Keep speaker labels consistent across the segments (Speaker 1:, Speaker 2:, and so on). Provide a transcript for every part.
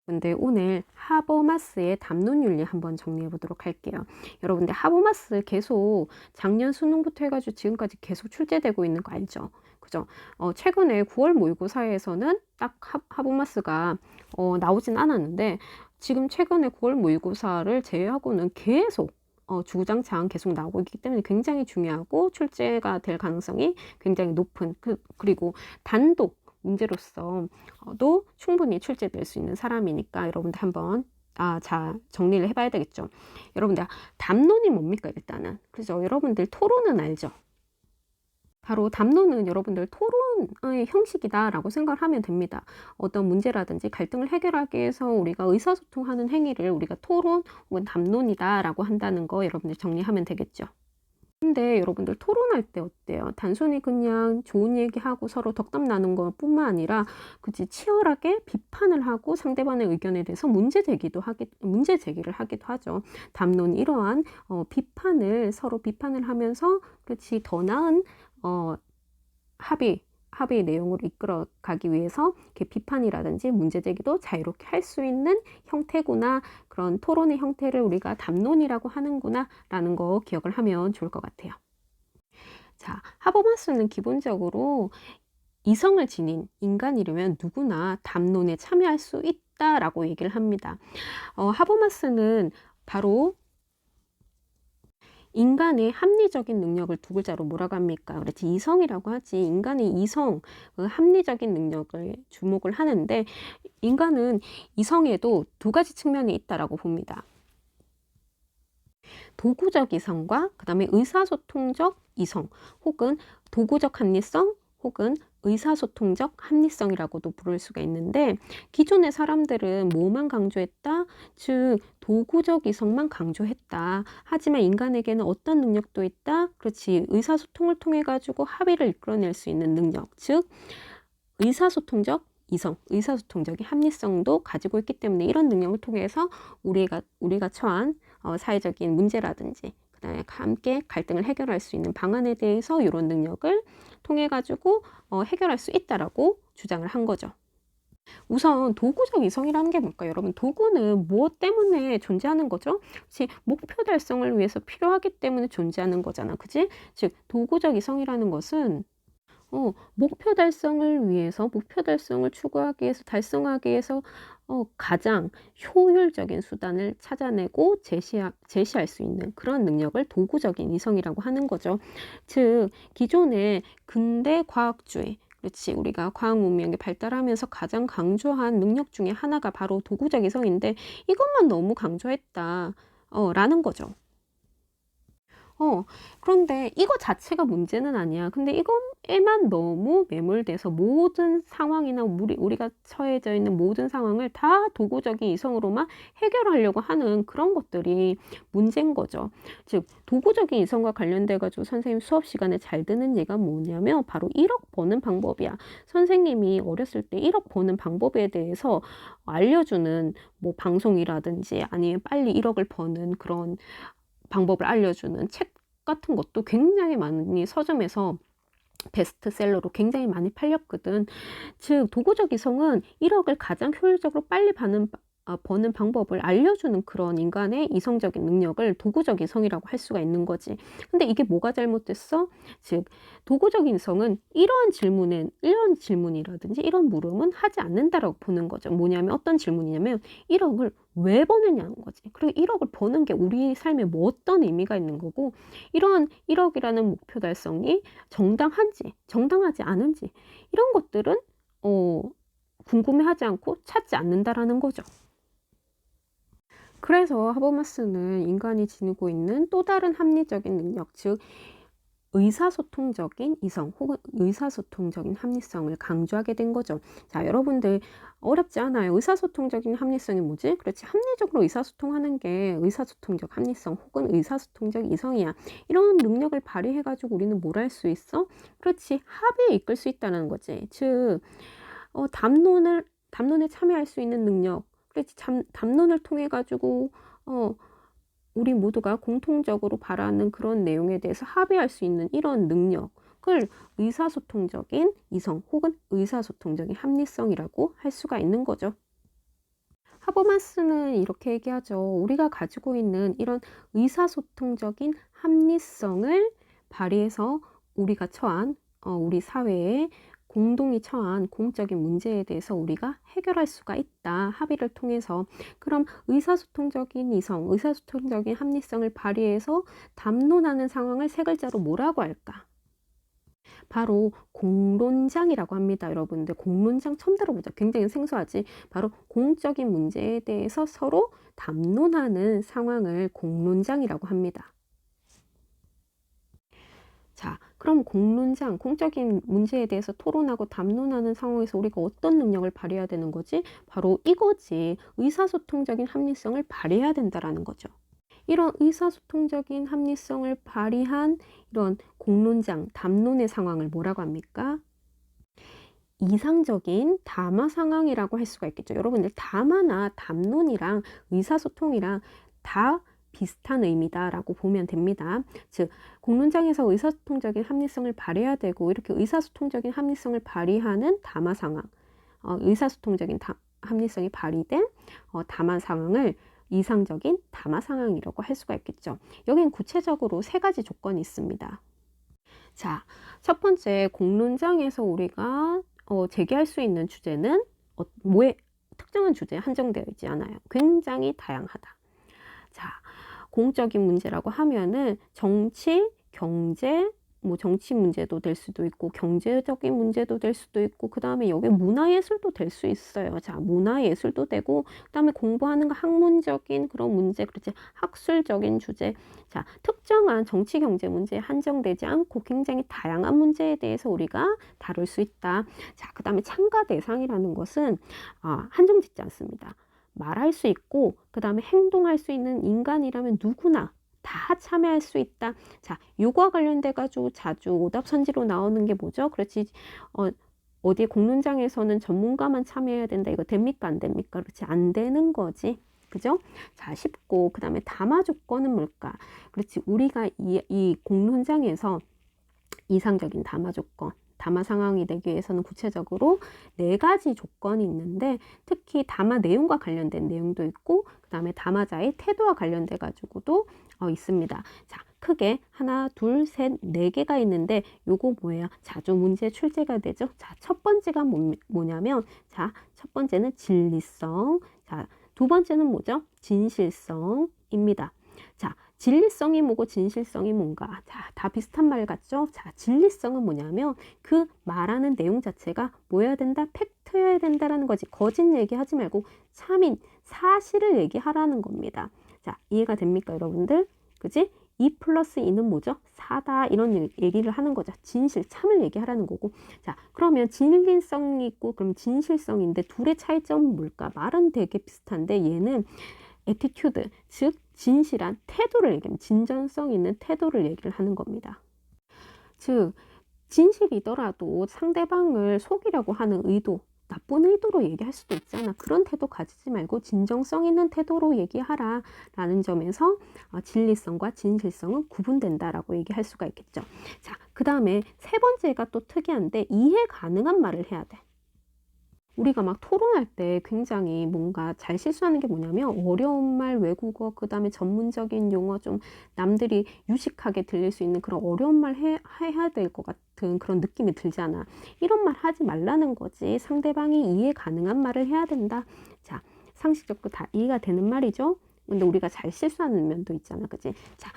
Speaker 1: 근데 오늘 하버마스의 담론윤리 한번 정리해 보도록 할게요. 여러분들 하버마스 계속 작년 수능부터 해가지고 지금까지 계속 출제되고 있는 거 알죠? 그죠? 최근에 9월 모의고사에서는 딱 하버마스가 나오진 않았는데 지금 최근에 9월 모의고사를 제외하고는 계속 주구장창 계속 나오고 있기 때문에 굉장히 중요하고 출제가 될 가능성이 굉장히 높은 그리고 단독 문제로서도 충분히 출제될 수 있는 사람이니까 여러분들 한번 자 정리를 해봐야 되겠죠. 여러분들 담론이 뭡니까 일단은 그죠? 여러분들 토론은 알죠? 바로 담론은 여러분들 토론의 형식이다라고 생각을 하면 됩니다. 어떤 문제라든지 갈등을 해결하기 위해서 우리가 의사소통하는 행위를 우리가 토론 혹은 담론이다라고 한다는 거 여러분들 정리하면 되겠죠. 근데 여러분들 토론할 때 어때요? 단순히 그냥 좋은 얘기하고 서로 덕담 나눈 것 뿐만 아니라 그치 치열하게 비판을 하고 상대방의 의견에 대해서 문제 제기를 하기도 하죠. 담론 이러한 서로 비판을 하면서 그렇지 더 나은 합의 내용으로 이끌어 가기 위해서 이렇게 비판이라든지 문제 제기도 자유롭게 할 수 있는 형태구나. 그런 토론의 형태를 우리가 담론이라고 하는구나 라는 거 기억을 하면 좋을 것 같아요. 자, 하버마스는 기본적으로 이성을 지닌 인간이라면 누구나 담론에 참여할 수 있다라고 얘기를 합니다. 하버마스는 바로 인간의 합리적인 능력을 두 글자로 뭐라고 합니까? 그렇지 이성이라고 하지. 인간의 이성, 그 합리적인 능력을 주목을 하는데 인간은 이성에도 두 가지 측면이 있다라고 봅니다. 도구적 이성과 그 다음에 의사소통적 이성 혹은 도구적 합리성 혹은 의사소통적 합리성이라고도 부를 수가 있는데 기존의 사람들은 뭐만 강조했다? 즉 도구적 이성만 강조했다. 하지만 인간에게는 어떤 능력도 있다? 그렇지 의사소통을 통해 가지고 합의를 이끌어낼 수 있는 능력 즉 의사소통적 이성, 의사소통적인 합리성도 가지고 있기 때문에 이런 능력을 통해서 우리가 처한 사회적인 문제라든지 그다음에 함께 갈등을 해결할 수 있는 방안에 대해서 이런 능력을 통해 가지고 해결할 수 있다라고 주장을 한 거죠. 우선 도구적 이성이라는 게 뭘까요? 여러분 도구는 무엇 때문에 존재하는 거죠? 그치? 목표 달성을 위해서 필요하기 때문에 존재하는 거잖아. 그치? 즉 도구적 이성이라는 것은 목표 달성을 위해서, 목표 달성을 추구하기 위해서, 달성하기 위해서 가장 효율적인 수단을 찾아내고 제시할 수 있는 그런 능력을 도구적인 이성이라고 하는 거죠. 즉, 기존의 근대 과학주의, 그렇지. 우리가 과학 문명이 발달하면서 가장 강조한 능력 중에 하나가 바로 도구적 이성인데 이것만 너무 강조했다. 라는 거죠. 그런데 이거 자체가 문제는 아니야. 근데 이거에만 너무 매몰돼서 모든 상황이나 우리가 처해져 있는 모든 상황을 다 도구적인 이성으로만 해결하려고 하는 그런 것들이 문제인 거죠. 즉, 도구적인 이성과 관련돼가지고 선생님 수업 시간에 잘 듣는 얘기가 뭐냐면 바로 1억 버는 방법이야. 선생님이 어렸을 때 1억 버는 방법에 대해서 알려주는 뭐 방송이라든지 아니면 빨리 1억을 버는 그런 방법을 알려주는 책 같은 것도 굉장히 많이 서점에서 베스트셀러로 굉장히 많이 팔렸거든. 즉 도구적 이성은 1억을 가장 효율적으로 빨리 버는 방법을 알려주는 그런 인간의 이성적인 능력을 도구적 이성이라고 할 수가 있는 거지. 근데 이게 뭐가 잘못됐어? 즉 도구적인 이성은 이런 질문이라든지 이런 물음은 하지 않는다라고 보는 거죠. 뭐냐면 어떤 질문이냐면 1억을 왜 버느냐는 거지. 그리고 1억을 버는 게 우리 삶에 뭐 어떤 의미가 있는 거고 이런 1억이라는 목표 달성이 정당한지 정당하지 않은지 이런 것들은 궁금해하지 않고 찾지 않는다라는 거죠. 그래서 하버마스는 인간이 지니고 있는 또 다른 합리적인 능력, 즉 의사소통적인 이성 혹은 의사소통적인 합리성을 강조하게 된 거죠. 자, 여러분들 어렵지 않아요. 의사소통적인 합리성이 뭐지? 그렇지. 합리적으로 의사소통하는 게 의사소통적 합리성 혹은 의사소통적 이성이야. 이런 능력을 발휘해가지고 우리는 뭘 할 수 있어? 그렇지. 합의에 이끌 수 있다는 거지. 즉, 담론에 참여할 수 있는 능력. 그렇지. 담론을 통해 가지고 우리 모두가 공통적으로 바라는 그런 내용에 대해서 합의할 수 있는 이런 능력을 의사소통적인 이성 혹은 의사소통적인 합리성이라고 할 수가 있는 거죠. 하버마스는 이렇게 얘기하죠. 우리가 가지고 있는 이런 의사소통적인 합리성을 발휘해서 우리가 처한 우리 사회에 공동이 처한 공적인 문제에 대해서 우리가 해결할 수가 있다. 합의를 통해서. 그럼 의사소통적인 이성, 의사소통적인 합리성을 발휘해서 담론하는 상황을 세 글자로 뭐라고 할까? 바로 공론장이라고 합니다. 여러분들 공론장 처음 들어보죠? 굉장히 생소하지? 바로 공적인 문제에 대해서 서로 담론하는 상황을 공론장이라고 합니다. 자, 그럼 공론장, 공적인 문제에 대해서 토론하고 담론하는 상황에서 우리가 어떤 능력을 발휘해야 되는 거지? 바로 이거지. 의사소통적인 합리성을 발휘해야 된다라는 거죠. 이런 의사소통적인 합리성을 발휘한 이런 공론장, 담론의 상황을 뭐라고 합니까? 이상적인 담화 상황이라고 할 수가 있겠죠. 여러분들 담화나 담론이랑 의사소통이랑 다 비슷한 의미다라고 보면 됩니다. 즉 공론장에서 의사소통적인 합리성을 발휘해야 되고 이렇게 의사소통적인 합리성을 발휘하는 담화 상황, 의사소통적인 합리성이 발휘된 담화 상황을 이상적인 담화 상황이라고 할 수가 있겠죠. 여기는 구체적으로 세 가지 조건이 있습니다. 자, 첫 번째 공론장에서 우리가 제기할 수 있는 주제는 특정한 주제에 한정되어 있지 않아요. 굉장히 다양하다. 자, 공적인 문제라고 하면은 정치, 경제, 뭐 정치 문제도 될 수도 있고 경제적인 문제도 될 수도 있고 그 다음에 여기 문화예술도 될 수 있어요. 자, 문화예술도 되고 그 다음에 공부하는 거 학문적인 그런 문제, 그렇지 학술적인 주제. 자, 특정한 정치 경제 문제에 한정되지 않고 굉장히 다양한 문제에 대해서 우리가 다룰 수 있다. 자, 그 다음에 참가 대상이라는 것은 한정짓지 않습니다. 말할 수 있고 그 다음에 행동할 수 있는 인간이라면 누구나 다 참여할 수 있다. 자, 요거와 관련돼 가지고 자주 오답선지로 나오는 게 뭐죠? 그렇지. 어디 공론장에서는 전문가만 참여해야 된다. 이거 됩니까? 안 됩니까? 그렇지. 안 되는 거지. 그죠? 자, 쉽고 그 다음에 담화 조건은 뭘까? 그렇지. 우리가 이 공론장에서 이상적인 담화 조건, 담화 상황이 되기 위해서는 구체적으로 4가지 조건이 있는데 특히 담화 내용과 관련된 내용도 있고 그 다음에 담화자의 태도와 관련돼 가지고도 있습니다. 자, 크게 하나, 둘, 셋, 4개가 있는데 요거 뭐예요? 자주 문제 출제가 되죠. 자, 첫 번째가 뭐냐면 자, 첫 번째는 진리성. 자, 두 번째는 뭐죠? 진실성입니다. 자, 진리성이 뭐고 진실성이 뭔가? 자, 다 비슷한 말 같죠? 자, 진리성은 뭐냐면 그 말하는 내용 자체가 뭐여야 된다? 팩트여야 된다라는 거지. 거짓 얘기하지 말고 참인, 사실을 얘기하라는 겁니다. 자, 이해가 됩니까, 여러분들? 그지? 2 플러스 2는 뭐죠? 4다. 이런 얘기를 하는 거죠. 진실, 참을 얘기하라는 거고. 자, 그러면 진리성이 있고 그럼 진실성인데 둘의 차이점은 뭘까? 말은 되게 비슷한데 얘는 애티튜드, 즉 진실한 태도를 얘기하면 진전성 있는 태도를 얘기를 하는 겁니다. 즉 진실이더라도 상대방을 속이려고 하는 의도, 나쁜 의도로 얘기할 수도 있잖아. 그런 태도 가지지 말고 진정성 있는 태도로 얘기하라 라는 점에서 진리성과 진실성은 구분된다라고 얘기할 수가 있겠죠. 자, 그 다음에 세 번째가 또 특이한데 이해 가능한 말을 해야 돼. 우리가 막 토론할 때 굉장히 뭔가 잘 실수하는 게 뭐냐면 어려운 말, 외국어, 그 다음에 전문적인 용어 좀 남들이 유식하게 들릴 수 있는 그런 어려운 말 해야 될 것 같은 그런 느낌이 들잖아. 이런 말 하지 말라는 거지. 상대방이 이해 가능한 말을 해야 된다. 자, 상식적으로 다 이해가 되는 말이죠. 근데 우리가 잘 실수하는 면도 있잖아. 그치? 자,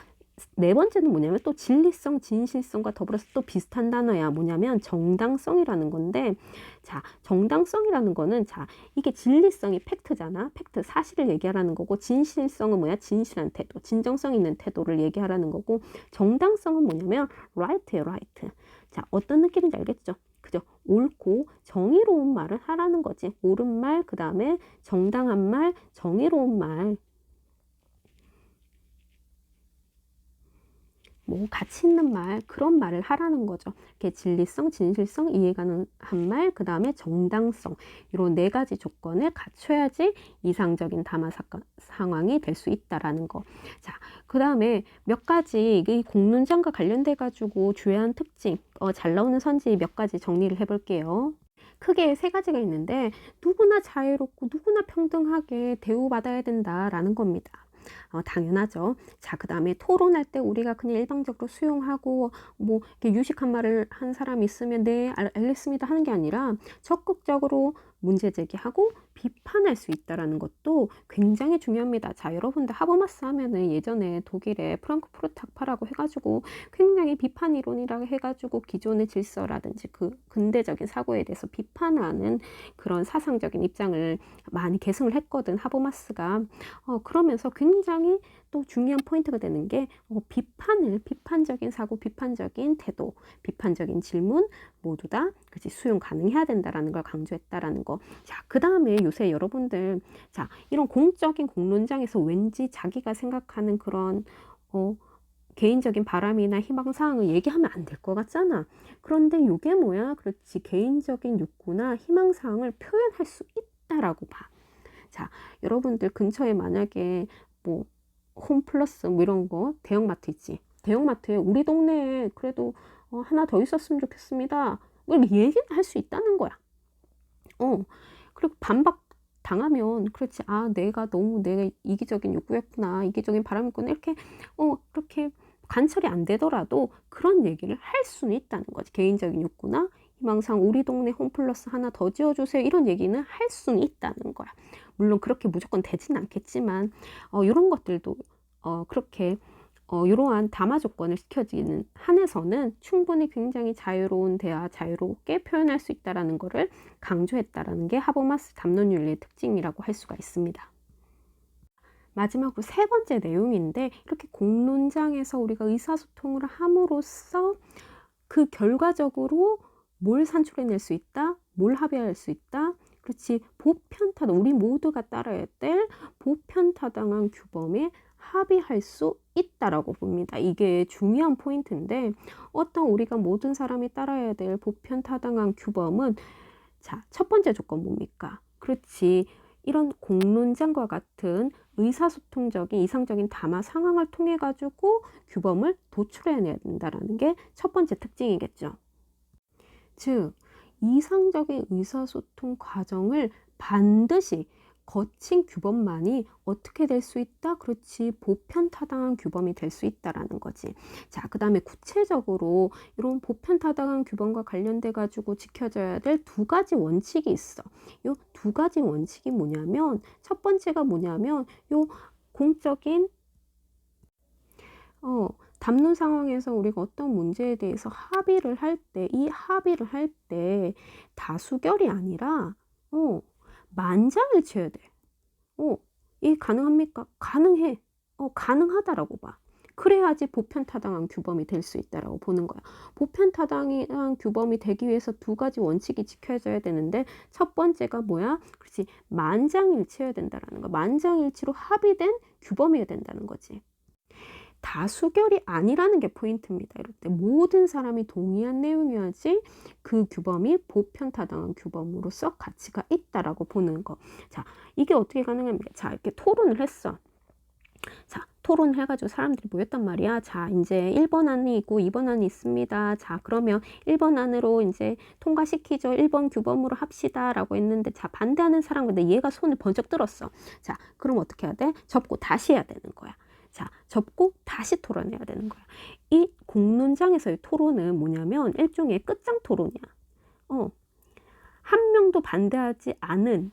Speaker 1: 4번째는 뭐냐면 또 진리성, 진실성과 더불어서 또 비슷한 단어야. 뭐냐면 정당성이라는 건데, 자, 정당성이라는 거는 자, 이게 진리성이 팩트잖아. 팩트, 사실을 얘기하라는 거고, 진실성은 뭐야? 진실한 태도, 진정성 있는 태도를 얘기하라는 거고, 정당성은 뭐냐면 right예요, right. 자, 어떤 느낌인지 알겠죠? 그죠? 옳고 정의로운 말을 하라는 거지. 옳은 말, 그 다음에 정당한 말, 정의로운 말. 뭐 가치 있는 말, 그런 말을 하라는 거죠. 이렇게 진리성, 진실성, 이해가능한 말, 그 다음에 정당성, 이런 4가지 조건을 갖춰야지 이상적인 담화 상황이 될 수 있다라는 거. 자, 그 다음에 몇 가지 이 공론장과 관련돼 가지고 주요한 특징, 잘 나오는 선지 몇 가지 정리를 해볼게요. 크게 세 가지가 있는데 누구나 자유롭고 누구나 평등하게 대우받아야 된다라는 겁니다. 당연하죠. 자, 그 다음에 토론할 때 우리가 그냥 일방적으로 수용하고 뭐 이렇게 유식한 말을 한 사람이 있으면 네, 알겠습니다 하는 게 아니라 적극적으로 문제 제기하고 비판할 수 있다라는 것도 굉장히 중요합니다. 자, 여러분들 하버마스 하면은 예전에 독일의 프랑크푸르트 학파라고 해가지고 굉장히 비판 이론이라고 해가지고 기존의 질서라든지 그 근대적인 사고에 대해서 비판하는 그런 사상적인 입장을 많이 계승을 했거든, 하버마스가. 그러면서 굉장히 또 중요한 포인트가 되는 게 비판적인 사고, 비판적인 태도, 비판적인 질문 모두 다 그치, 수용 가능해야 된다라는 걸 강조했다라는 거. 자, 그 다음에 요새 여러분들 자, 이런 공적인 공론장에서 왠지 자기가 생각하는 그런 개인적인 바람이나 희망사항을 얘기하면 안 될 것 같잖아. 그런데 이게 뭐야? 그렇지, 개인적인 욕구나 희망사항을 표현할 수 있다라고 봐. 자, 여러분들 근처에 만약에 뭐 홈플러스 뭐 이런 거 대형마트 있지. 대형마트에 우리 동네에 그래도 하나 더 있었으면 좋겠습니다. 뭐 이렇게 얘기를 할 수 있다는 거야. 그리고 반박 당하면 그렇지, 내가 너무 내가 이기적인 욕구였구나, 이기적인 바람이구나, 이렇게 그렇게 관철이 안 되더라도 그런 얘기를 할 수는 있다는 거지. 개인적인 욕구나 희망상 우리 동네 홈플러스 하나 더 지어주세요, 이런 얘기는 할 수는 있다는 거야. 물론 그렇게 무조건 되진 않겠지만 이런 것들도 그렇게 이러한 담화 조건을 지켜지는 한에서는 충분히 굉장히 자유로운 대화, 자유롭게 표현할 수 있다는 것을 강조했다라는 게 하버마스 담론윤리의 특징이라고 할 수가 있습니다. 마지막으로 세 번째 내용인데, 이렇게 공론장에서 우리가 의사소통을 함으로써 그 결과적으로 뭘 산출해낼 수 있다, 뭘 합의할 수 있다, 그렇지, 보편타당, 우리 모두가 따라야 될 보편타당한 규범에 합의할 수 있다라고 봅니다. 이게 중요한 포인트인데, 어떤 우리가 모든 사람이 따라야 될 보편타당한 규범은 자, 첫 번째 조건 뭡니까? 그렇지, 이런 공론장과 같은 의사소통적인 이상적인 담화 상황을 통해 가지고 규범을 도출해내야 된다는 게 첫 번째 특징이겠죠. 즉, 이상적인 의사소통 과정을 반드시 거친 규범만이 어떻게 될 수 있다? 그렇지, 보편타당한 규범이 될 수 있다라는 거지. 자, 그 다음에 구체적으로 이런 보편타당한 규범과 관련돼 가지고 지켜져야 될 두 가지 원칙이 있어. 요 두 가지 원칙이 뭐냐면, 첫 번째가 뭐냐면 요 공적인 담론 상황에서 우리가 어떤 문제에 대해서 합의를 할 때, 이 합의를 할 때 다수결이 아니라 만장일치해야 돼. 이 가능합니까? 가능해. 가능하다라고 봐. 그래야지 보편타당한 규범이 될 수 있다라고 보는 거야. 보편타당한 규범이 되기 위해서 두 가지 원칙이 지켜져야 되는데, 첫 번째가 뭐야? 그렇지, 만장일치해야 된다라는 거. 만장일치로 합의된 규범이어야 된다는 거지. 다수결이 아니라는 게 포인트입니다. 이럴 때 모든 사람이 동의한 내용이어야지 그 규범이 보편타당한 규범으로서 가치가 있다라고 보는 거. 자, 이게 어떻게 가능합니까? 자, 이렇게 토론을 했어. 자, 토론을 해가지고 사람들이 모였단 말이야. 자, 이제 1번 안이 있고 2번 안이 있습니다. 자, 그러면 1번 안으로 이제 통과시키죠. 1번 규범으로 합시다 라고 했는데, 자, 반대하는 사람, 근데 얘가 손을 번쩍 들었어. 자, 그럼 어떻게 해야 돼? 접고 다시 해야 되는 거야. 자, 접고 다시 토론해야 되는 거야. 이 공론장에서의 토론은 뭐냐면 일종의 끝장 토론이야. 한 명도 반대하지 않을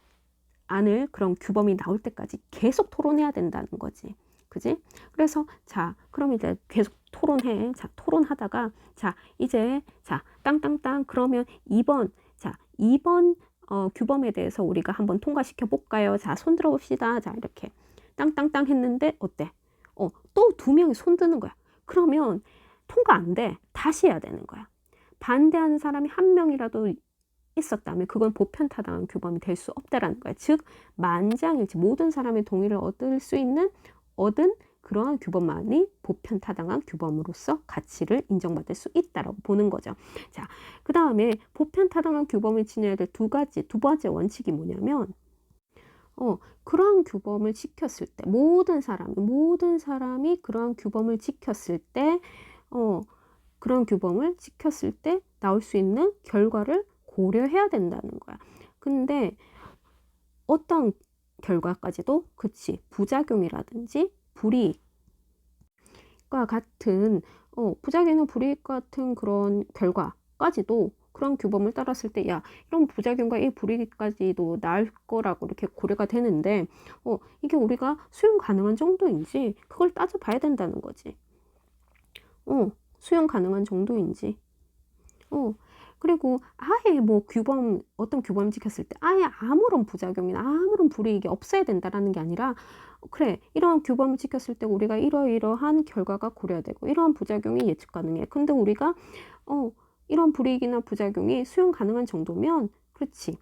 Speaker 1: 그런 규범이 나올 때까지 계속 토론해야 된다는 거지. 그지? 그래서 자, 그럼 이제 계속 토론해. 자, 토론하다가 자, 이제 자, 땅땅땅, 그러면 2번 자, 2번 규범에 대해서 우리가 한번 통과시켜 볼까요? 자, 손 들어 봅시다. 자, 이렇게 땅땅땅 했는데 어때? 또 두 명이 손 드는 거야. 그러면 통과 안 돼. 다시 해야 되는 거야. 반대하는 사람이 한 명이라도 있었다면 그건 보편타당한 규범이 될 수 없다라는 거야. 즉, 만장일치, 모든 사람의 동의를 얻은 그러한 규범만이 보편타당한 규범으로서 가치를 인정받을 수 있다라고 보는 거죠. 자, 그 다음에 보편타당한 규범을 지녀야 될 두 번째 원칙이 뭐냐면, 그러한 규범을 지켰을 때, 모든 사람이 그러한 규범을 지켰을 때, 그런 규범을 지켰을 때 나올 수 있는 결과를 고려해야 된다는 거야. 근데 어떤 결과까지도 그치 부작용이라든지 불이익과 같은 부작용이나 불이익 같은 그런 결과까지도 그런 규범을 따랐을 때 야 이런 부작용과 이 불이익까지도 나을 거라고 이렇게 고려가 되는데 이게 우리가 수용 가능한 정도인지 그걸 따져봐야 된다는 거지. 수용 가능한 정도인지. 그리고 아예 뭐 어떤 규범을 지켰을 때 아예 아무런 부작용이나 아무런 불이익이 없어야 된다라는 게 아니라 그래 이런 규범을 지켰을 때 우리가 이러이러한 결과가 고려되고 이러한 부작용이 예측 가능해. 근데 우리가 이런 불이익이나 부작용이 수용 가능한 정도면 그렇지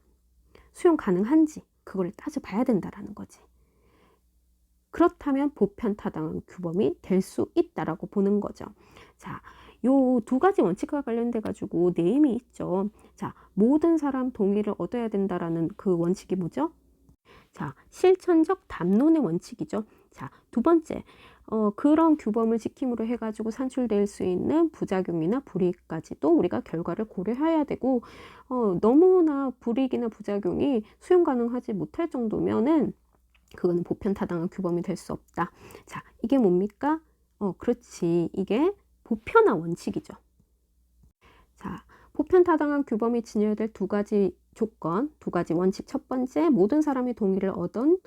Speaker 1: 수용 가능한지 그걸 따져봐야 된다라는 거지. 그렇다면 보편타당한 규범이 될 수 있다라고 보는 거죠. 자, 요 두 가지 원칙과 관련돼 가지고 네임이 있죠. 자, 모든 사람 동의를 얻어야 된다라는 그 원칙이 뭐죠? 자, 실천적 담론의 원칙이죠. 자, 두 번째, 그런 규범을 지킴으로 해가지고 산출될 수 있는 부작용이나 불이익까지도 우리가 결과를 고려해야 되고, 너무나 불이익이나 부작용이 수용 가능하지 못할 정도면은 그거는 보편타당한 규범이 될 수 없다. 자, 이게 뭡니까? 그렇지. 이게 보편화 원칙이죠. 자, 보편타당한 규범이 지녀야 될 두 가지 조건, 두 가지 원칙. 첫 번째, 모든 사람이 동의를 얻은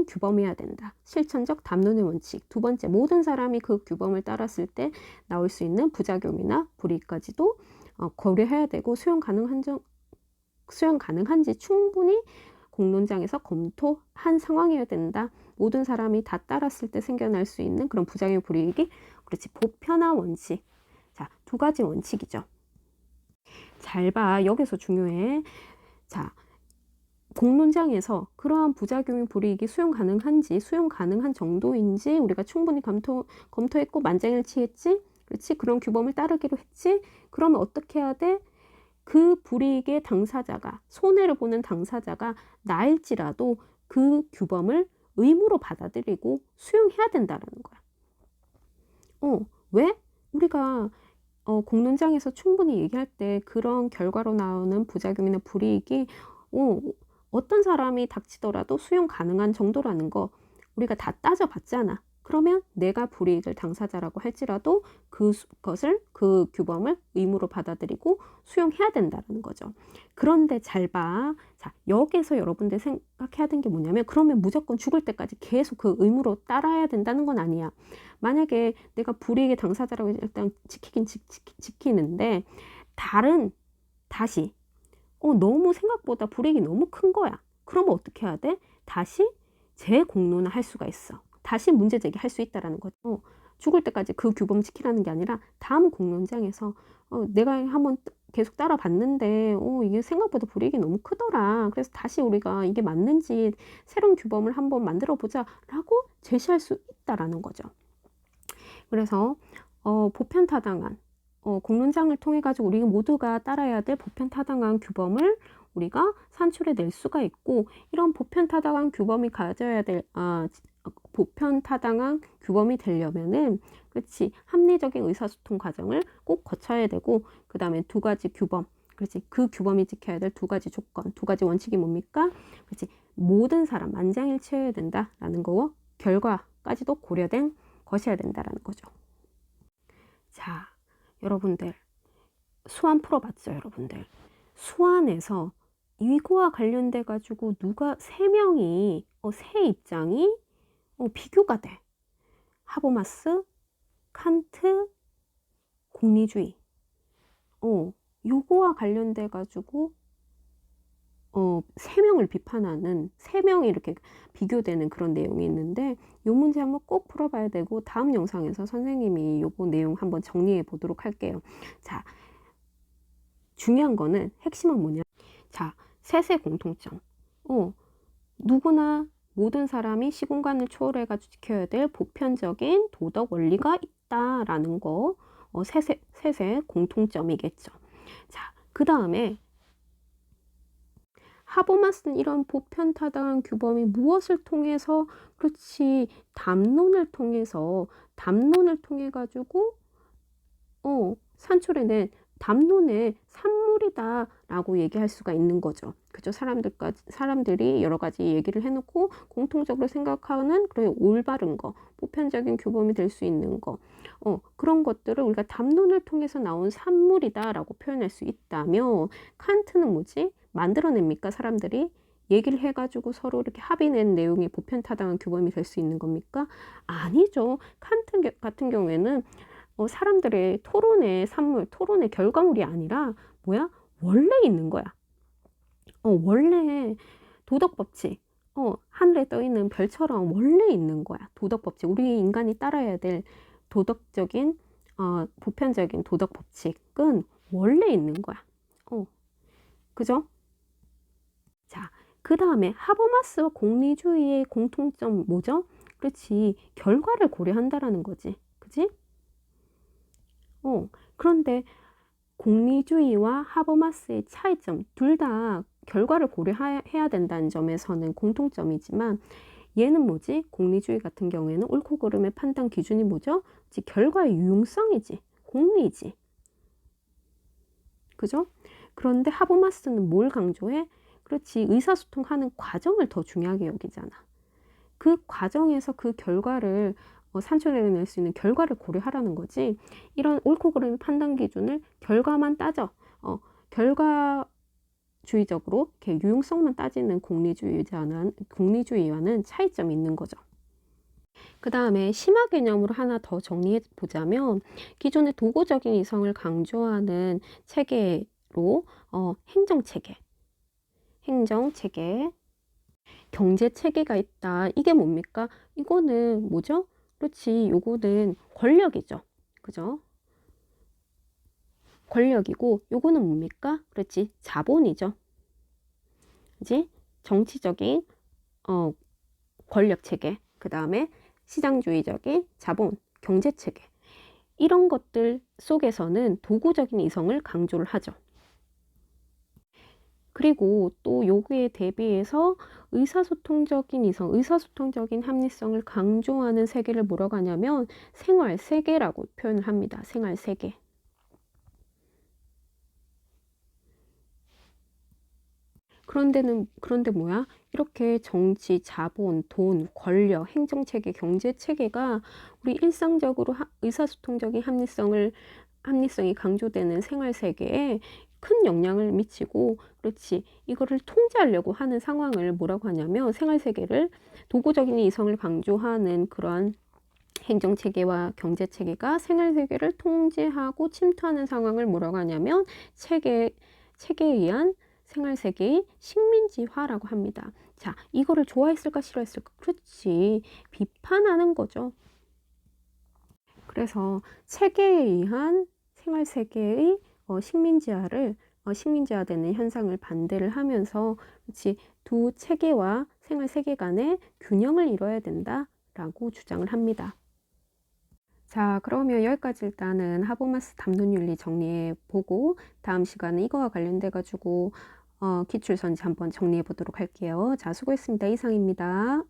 Speaker 1: 규범이어야 된다. 실천적 담론의 원칙. 두 번째, 모든 사람이 그 규범을 따랐을 때 나올 수 있는 부작용이나 불이익까지도 고려해야 되고 수용 가능한지 충분히 공론장에서 검토한 상황이어야 된다. 모든 사람이 다 따랐을 때 생겨날 수 있는 그런 부작용 불이익이 그렇지 보편화 원칙. 자, 두 가지 원칙이죠. 잘 봐. 여기서 중요해. 자, 공론장에서 그러한 부작용의 불이익이 수용 가능한지 수용 가능한 정도인지 우리가 충분히 검토했고 만장일치했지. 그렇지. 그런 규범을 따르기로 했지. 그러면 어떻게 해야 돼? 그 불이익의 당사자가 손해를 보는 당사자가 나일지라도 그 규범을 의무로 받아들이고 수용해야 된다는 거야. 왜? 우리가 공론장에서 충분히 얘기할 때 그런 결과로 나오는 부작용이나 불이익이 어떤 사람이 닥치더라도 수용 가능한 정도라는 거 우리가 다 따져봤잖아. 그러면 내가 불이익을 당사자라고 할지라도 그 규범을 의무로 받아들이고 수용해야 된다는 거죠. 그런데 잘 봐. 자, 여기서 여러분들 생각해야 되는 게 뭐냐면 그러면 무조건 죽을 때까지 계속 그 의무로 따라야 된다는 건 아니야. 만약에 내가 불이익의 당사자라고 일단 지키긴 지키는데 다시 너무 생각보다 불이익이 너무 큰 거야. 그러면 어떻게 해야 돼? 다시 재공론을 할 수가 있어. 다시 문제 제기할 수 있다라는 거죠. 죽을 때까지 그 규범 지키라는 게 아니라 다음 공론장에서 내가 한번 계속 따라봤는데 이게 생각보다 불이익이 너무 크더라. 그래서 다시 우리가 이게 맞는지 새로운 규범을 한번 만들어 보자라고 제시할 수 있다라는 거죠. 그래서 보편타당한 공론장을 통해 가지고 우리 모두가 따라야 될 보편타당한 규범을 우리가 산출해 낼 수가 있고 이런 보편타당한 규범이 가져야 될 보편타당한 규범이 되려면은 그렇지 합리적인 의사소통 과정을 꼭 거쳐야 되고 그 다음에 두 가지 규범 그렇지 그 규범이 지켜야 될 두 가지 조건 두 가지 원칙이 뭡니까? 그렇지 모든 사람 만장일치해야 된다라는 거와 결과까지도 고려된 것이어야 된다라는 거죠. 자, 여러분들 수완 풀어봤죠, 여러분들. 수완에서 이거와 관련돼 가지고 세 명이 세 입장이 비교가 돼. 하버마스, 칸트, 공리주의. 요거와 관련돼 가지고 세 명을 비판하는 세 명이 이렇게 비교되는 그런 내용이 있는데 요 문제 한번 꼭 풀어봐야 되고 다음 영상에서 선생님이 요거 내용 한번 정리해 보도록 할게요. 자, 중요한 거는 핵심은 뭐냐? 자, 셋의 공통점. 누구나 모든 사람이 시공간을 초월해가지고 지켜야 될 보편적인 도덕 원리가 있다라는 거 셋의 공통점이겠죠. 자, 그 다음에 하버마스는 이런 보편타당한 규범이 무엇을 통해서 그렇지 담론을 통해 가지고 산출해낸 담론의 산물이다 라고 얘기할 수가 있는 거죠. 그죠? 사람들이 여러 가지 얘기를 해놓고 공통적으로 생각하는 그런 올바른 거, 보편적인 규범이 될 수 있는 거, 그런 것들을 우리가 담론을 통해서 나온 산물이다라고 표현할 수 있다며, 칸트는 뭐지? 만들어냅니까? 사람들이? 얘기를 해가지고 서로 이렇게 합의낸 내용이 보편타당한 규범이 될 수 있는 겁니까? 아니죠. 칸트 같은 경우에는 사람들의 토론의 산물, 토론의 결과물이 아니라 뭐야? 원래 있는 거야. 원래 도덕 법칙, 하늘에 떠 있는 별처럼 원래 있는 거야. 도덕 법칙, 우리 인간이 따라야 될 도덕적인, 보편적인 도덕 법칙은 원래 있는 거야. 그죠? 자, 그 다음에 하버마스와 공리주의의 공통점 뭐죠? 그렇지, 결과를 고려한다라는 거지. 그지? 그런데 공리주의와 하버마스의 차이점, 둘 다 결과를 고려해야 된다는 점에서는 공통점이지만, 얘는 뭐지? 공리주의 같은 경우에는 옳고 그름의 판단 기준이 뭐죠? 즉 결과의 유용성이지, 공리지. 그죠? 그런데 하버마스는 뭘 강조해? 그렇지, 의사소통하는 과정을 더 중요하게 여기잖아. 그 과정에서 그 결과를 산출해낼 수 있는 결과를 고려하라는 거지. 이런 옳고 그름의 판단 기준을 결과만 따져, 결과주의적으로 이렇게 유용성만 따지는 공리주의와는 차이점이 있는 거죠. 그 다음에 심화 개념으로 하나 더 정리해 보자면, 기존의 도구적인 이성을 강조하는 체계로 행정체계, 경제체계가 있다. 이게 뭡니까? 이거는 뭐죠? 그렇지, 요거는 권력이죠. 그죠? 권력이고, 요거는 뭡니까? 그렇지, 자본이죠. 그지? 정치적인 권력체계, 그 다음에 시장주의적인 자본, 경제체계, 이런 것들 속에서는 도구적인 이성을 강조를 하죠. 그리고 또 여기에 대비해서 의사소통적인 이성, 의사소통적인 합리성을 강조하는 세계를 뭐라고 하냐면 생활세계라고 표현을 합니다. 생활세계. 그런데 뭐야? 이렇게 정치, 자본, 돈, 권력, 행정체계, 경제체계가 우리 일상적으로 의사소통적인 합리성이 강조되는 생활세계에 큰 영향을 미치고, 그렇지, 이거를 통제하려고 하는 상황을 뭐라고 하냐면, 생활세계를 도구적인 이성을 강조하는 그러한 행정체계와 경제체계가 생활세계를 통제하고 침투하는 상황을 뭐라고 하냐면 체계에 의한 생활세계의 식민지화라고 합니다. 자, 이거를 좋아했을까 싫어했을까? 그렇지, 비판하는 거죠. 그래서 체계에 의한 생활세계의 식민지화되는 현상을 반대를 하면서, 그렇지, 두 체계와 생활세계 간의 균형을 이뤄야 된다라고 주장을 합니다. 자, 그러면 여기까지 일단은 하버마스 담론윤리 정리해 보고, 다음 시간에 이거와 관련돼 가지고 기출선지 한번 정리해 보도록 할게요. 자, 수고했습니다. 이상입니다.